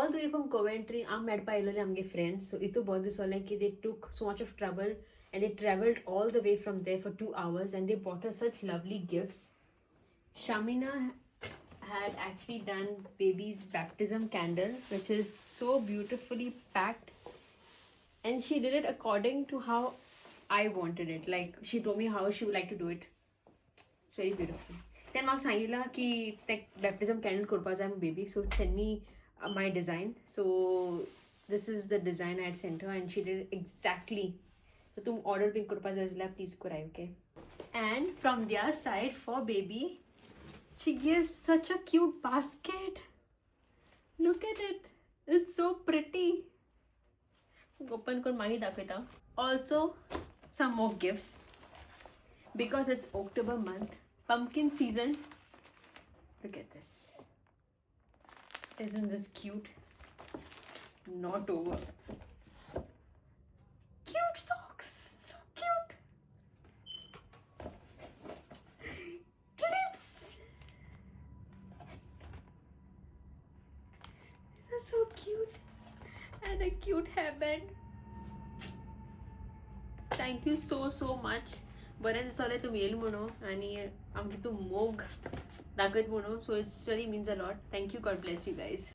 all the way from Coventry, I'm met by my friends. So itu bahut this like they took so much of trouble and they traveled all the way from there for 2 hours and they bought her such lovely gifts. Shamina had actually done baby's baptism candle, which is so beautifully packed, and she did it according to how I wanted it. Like she told me how she would like to do it. It's very beautiful. Then Mark सांगितलं की baptism candle करपाक जाय baby, so send me my design. So this is the design I had sent her and she did it exactly. So तुम order pink करपाक जाय जाल्यार please कराय, okay? And from their side for baby, she gives such a cute basket. Look at it. It's so pretty. Open करून मागी दाखवता. Also, some more gifts. Because it's October month, pumpkin season. Look at this. Isn't this cute? Not over. Cute socks. So cute. Clips. These are so cute. And a cute hairband. Thank you so much. बरें दिसलें तुमी येयले म्हणून आनी आमकां तूं मोग दाखयत म्हणून. So it's really means a lot. Thank you. God bless you guys.